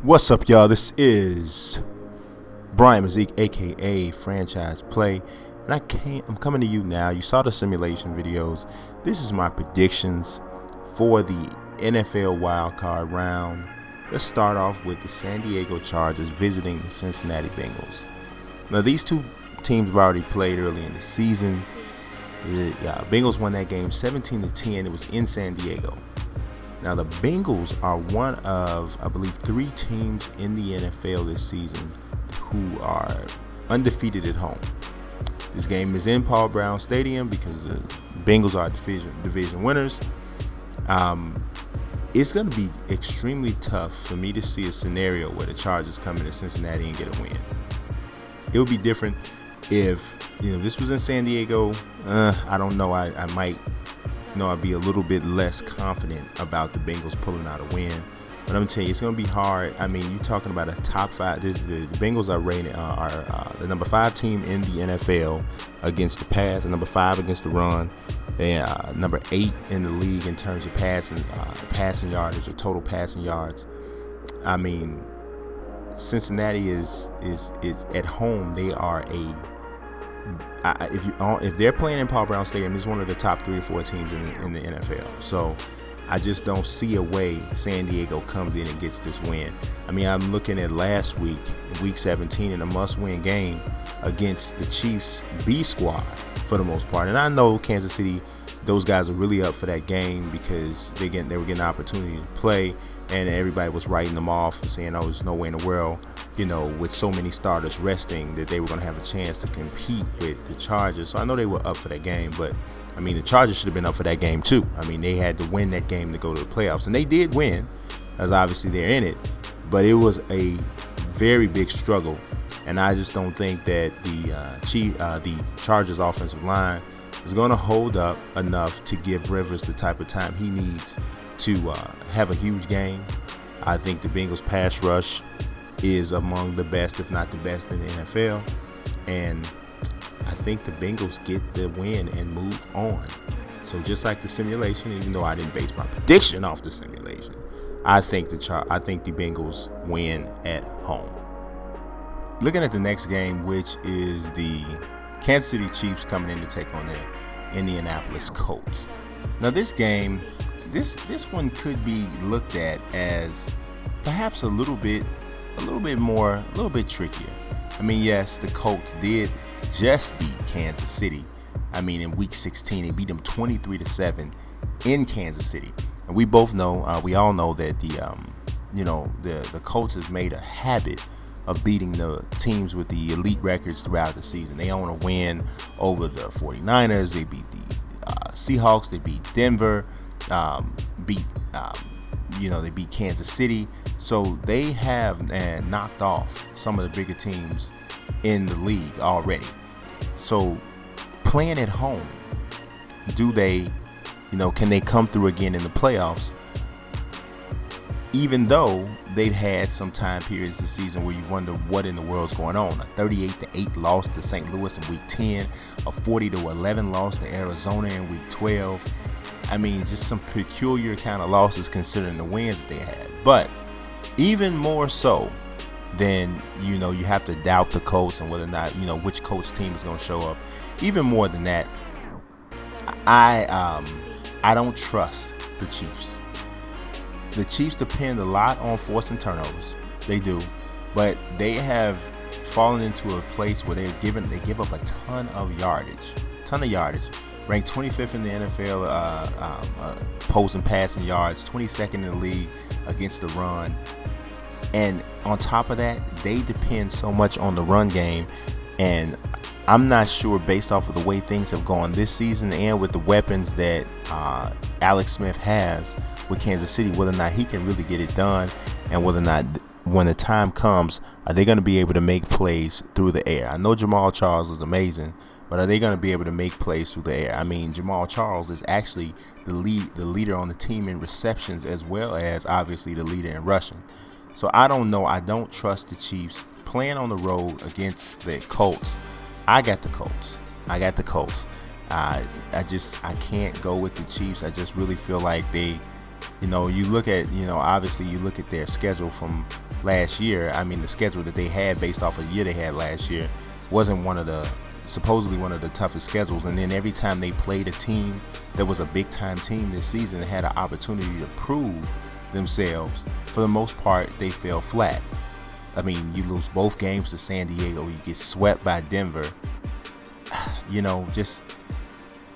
What's up, y'all? This is Brian Mazik, aka Franchise Play, and I'm coming to you now. You saw the simulation videos. This is my predictions for the NFL Wildcard round. Let's start off with the San Diego Chargers visiting the Cincinnati Bengals. Now, these two teams have already played early in the season. The Bengals won that game 17-10. It was in San Diego. Now, the Bengals are one of, I believe, 3 teams in the NFL this season who are undefeated at home. This game is in Paul Brown Stadium because the Bengals are division winners. It's going to be extremely tough for me to see a scenario where the Chargers come into Cincinnati and get a win. It would be different if this was in San Diego. I don't know. I might. I'd be a little bit less confident about the Bengals pulling out a win. But I'm telling you, it's going to be hard. I mean, you're talking about a top 5. The Bengals are rated the number 5 team in the NFL against the pass, the number 5 against the run. They number 8 in the league in terms of passing yardage or total passing yards. I mean, Cincinnati is at home. They are if they're playing in Paul Brown Stadium, it's one of the top 3 or 4 teams in the NFL. So I just don't see a way San Diego comes in and gets this win. I mean, I'm looking at last week, week 17, in a must-win game against the Chiefs B squad for the most part. And I know Kansas City, those guys are really up for that game because they were getting an opportunity to play, and everybody was writing them off and saying, "Oh, there's no way in the world, with so many starters resting, that they were going to have a chance to compete with the Chargers." So I know they were up for that game, but I mean, the Chargers should have been up for that game too. I mean, they had to win that game to go to the playoffs, and they did win, as obviously they're in it. But it was a very big struggle, and I just don't think that the Chargers offensive line is going to hold up enough to give Rivers the type of time he needs to have a huge game. I think the Bengals pass rush is among the best, if not the best, in the NFL, and I think the Bengals get the win and move on. So just like the simulation, even though I didn't base my prediction off the simulation, I think the Bengals win at home. Looking at the next game, which is the Kansas City Chiefs coming in to take on the Indianapolis Colts. Now, this game, this one could be looked at as perhaps a little bit trickier. I mean, yes, the Colts did just beat Kansas City. I mean, in week 16, they beat them 23-7 in Kansas City. And we all know that the Colts have made a habit of beating the teams with the elite records throughout the season. They own a win over the 49ers. They beat the Seahawks. They beat Denver. They beat Kansas City. So they have knocked off some of the bigger teams in the league already. So playing at home, can they come through again in the playoffs? Even though they've had some time periods this season where you wonder what in the world's going on. A 38-8 loss to St. Louis in week 10, a 40-11 loss to Arizona in week 12. I mean, just some peculiar kind of losses considering the wins that they had. But even more so than, you have to doubt the Colts and whether or not, which Colts team is going to show up. Even more than that, I don't trust the Chiefs. The Chiefs depend a lot on forcing turnovers. They do. But they have fallen into a place where they give up a ton of yardage. Ranked 25th in the NFL opposing passing yards, 22nd in the league against the run. And on top of that, they depend so much on the run game. And I'm not sure, based off of the way things have gone this season and with the weapons that Alex Smith has with Kansas City, whether or not he can really get it done, and whether or not when the time comes, are they going to be able to make plays through the air? I know Jamal Charles is amazing, but are they going to be able to make plays through the air? I mean, Jamal Charles is actually the leader on the team in receptions, as well as obviously the leader in rushing. So I don't know. I don't trust the Chiefs playing on the road against the Colts. I got the Colts. I can't go with the Chiefs. I just really feel like they, you look at, obviously you look at their schedule from last year. I mean, the schedule that they had based off of the year they had last year wasn't supposedly one of the toughest schedules. And then every time they played a team that was a big time team this season, had an opportunity to prove themselves, for the most part, they fell flat. I mean, you lose both games to San Diego, you get swept by Denver.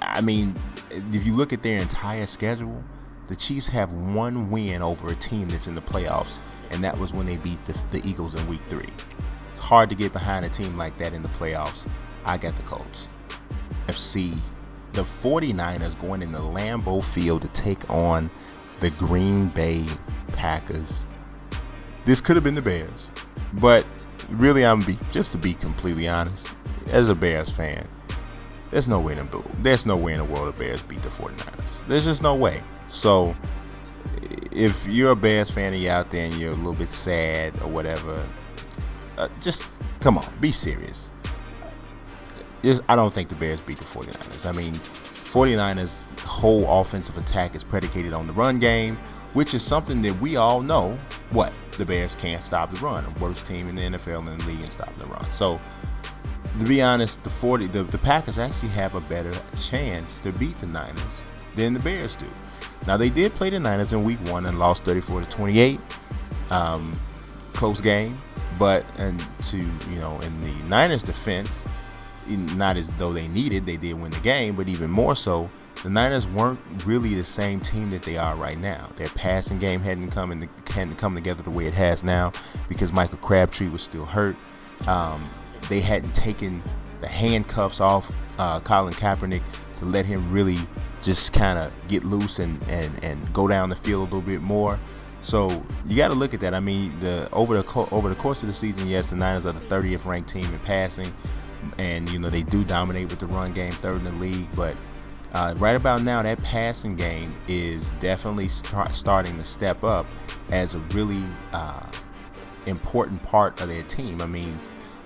I mean, if you look at their entire schedule, the Chiefs have one win over a team that's in the playoffs, and that was when they beat the Eagles in week 3. It's hard to get behind a team like that in the playoffs. I got the Colts. FC, the 49ers going in the Lambeau Field to take on the Green Bay Packers. This could have been the Bears, but really, just to be completely honest, as a Bears fan, there's no way in the world the Bears beat the 49ers. There's just no way. So if you're a Bears fan and you're out there and you're a little bit sad or whatever, just come on, be serious. I don't think the Bears beat the 49ers. I mean, 49ers' whole offensive attack is predicated on the run game, which is something that we all know. The Bears can't stop the run. The worst team in the NFL and the league in stopping the run. So, to be honest, the Packers actually have a better chance to beat the Niners than the Bears do. Now, they did play the Niners in week 1 and lost 34-28. Close game, but in the Niners' defense, not as though they did win the game, but even more so, the Niners weren't really the same team that they are right now. Their passing game hadn't come together the way it has now because Michael Crabtree was still hurt. They hadn't taken the handcuffs off Colin Kaepernick to let him really just kind of get loose and go down the field a little bit more. So you got to look at that. I mean, over the course of the season, yes, the Niners are the 30th ranked team in passing, and they do dominate with the run game, 3rd in the league. But right about now, that passing game is definitely starting to step up as a really important part of their team. I mean,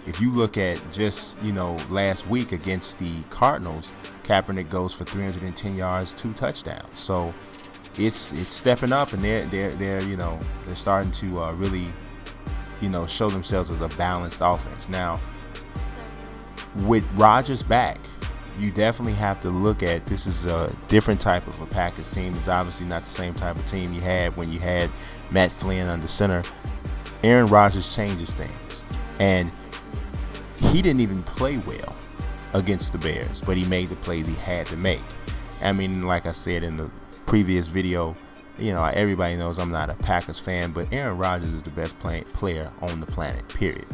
if you look at just last week against the Cardinals, Kaepernick goes for 310 yards, 2 touchdowns. So it's stepping up, and they're starting to really show themselves as a balanced offense. Now, with Rodgers back, you definitely have to look at this is a different type of a Packers team. It's obviously not the same type of team you had when you had Matt Flynn under center. Aaron Rodgers changes things, and he didn't even play well against the Bears, but he made the plays he had to make. I mean, like I said in the previous video, everybody knows I'm not a Packers fan, but Aaron Rodgers is the best player on the planet, period.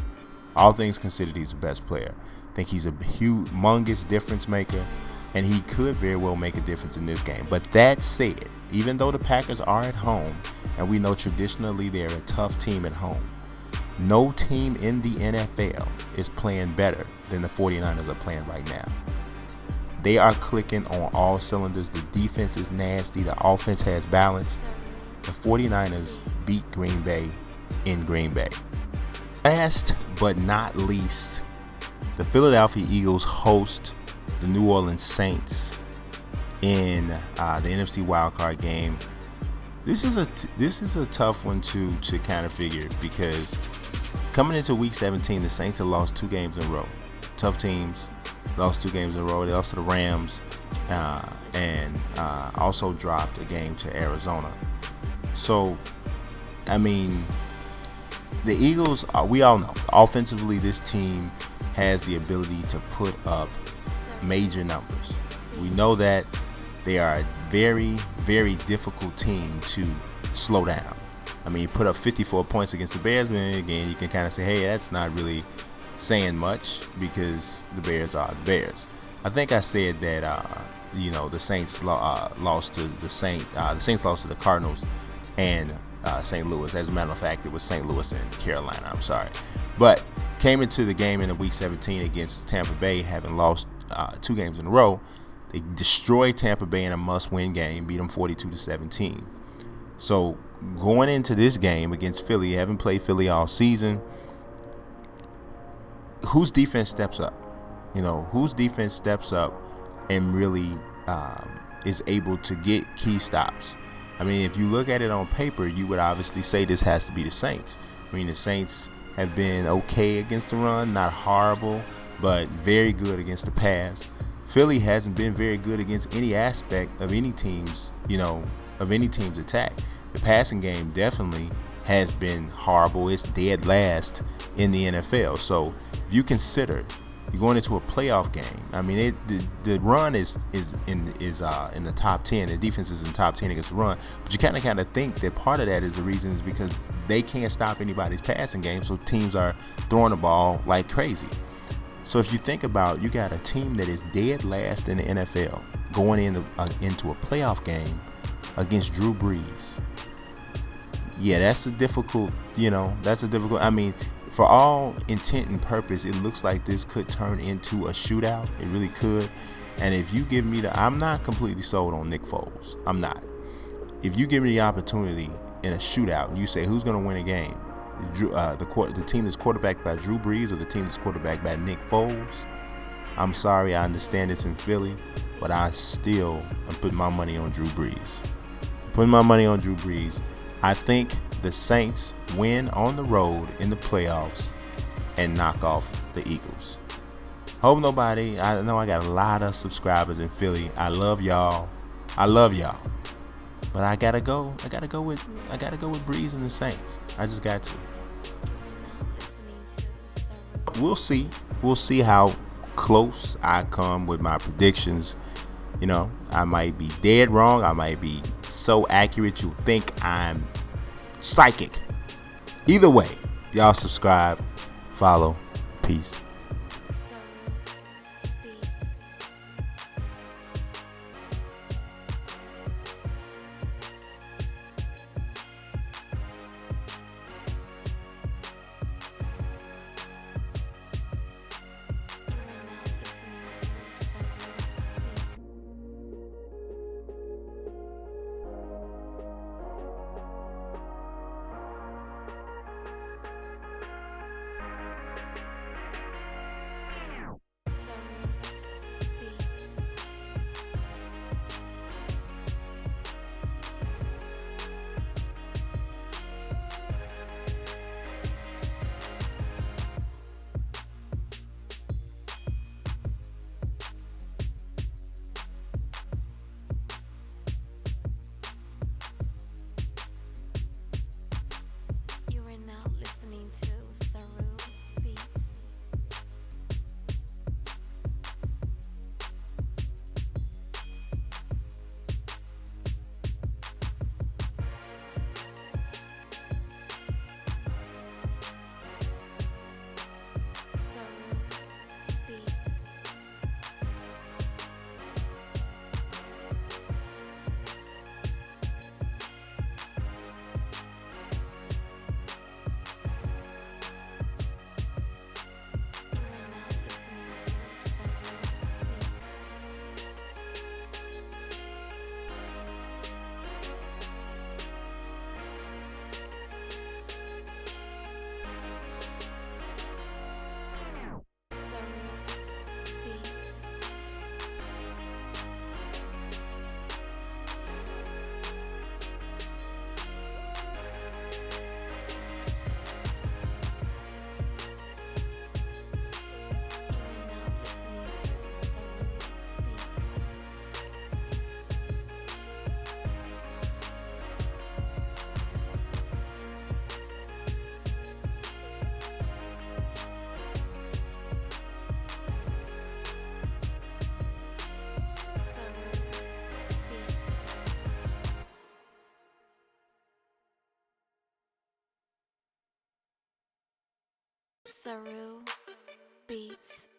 All things considered, he's the best player. I think he's a humongous difference maker, and he could very well make a difference in this game. But that said, even though the Packers are at home, and we know traditionally they're a tough team at home, no team in the NFL is playing better than the 49ers are playing right now. They are clicking on all cylinders. The defense is nasty. The offense has balance. The 49ers beat Green Bay in Green Bay. Last but not least, the Philadelphia Eagles host the New Orleans Saints in the NFC Wildcard game. This is a tough one to kind of figure, because coming into Week 17, the Saints have lost 2 games in a row. Tough teams, lost 2 games in a row. They lost to the Rams and also dropped a game to Arizona. So, I mean, the Eagles, we all know, offensively, this team has the ability to put up major numbers. We know that they are a very, very difficult team to slow down. I mean, you put up 54 points against the Bears, but again, you can kind of say, hey, that's not really saying much because the Bears are the Bears. I think I said that, the Saints lost to the Saints. The Saints lost to the Cardinals and St. Louis. As a matter of fact, it was St. Louis and Carolina. I'm sorry. But came into the game in the Week 17 against Tampa Bay, having lost 2 games in a row. They destroyed Tampa Bay in a must-win game, beat them 42-17. So going into this game against Philly, haven't played Philly all season. Whose defense steps up? Whose defense steps up and really is able to get key stops? I mean, if you look at it on paper, you would obviously say this has to be the Saints. I mean, the Saints have been okay against the run, not horrible, but very good against the pass. Philly hasn't been very good against any aspect of any team's, of any team's attack. The passing game definitely has been horrible. It's dead last in the NFL. So if you consider you're going into a playoff game, I mean, the run is in the top 10. The defense is in the top 10 against the run, but you kind of think that part of that is the reason is because they can't stop anybody's passing game. So teams are throwing the ball like crazy. So if you think about, you got a team that is dead last in the NFL going into a playoff game against Drew Brees. Yeah, that's a difficult. I mean, for all intent and purpose, it looks like this could turn into a shootout. It really could. And if you give me I'm not completely sold on Nick Foles. I'm not. If you give me the opportunity in a shootout and you say who's going to win a game, the team that's quarterbacked by Drew Brees or the team that's quarterbacked by Nick Foles, I'm sorry, I understand it's in Philly, but I'm putting my money on Drew Brees. I think the Saints win on the road in the playoffs and knock off the Eagles. I know I got a lot of subscribers in Philly. I love y'all. But I gotta go with Breeze and the Saints. I just got to. We'll see how close I come with my predictions. I might be dead wrong. I might be so accurate you think I'm psychic. Either way, y'all subscribe, follow, peace. Saru Beats.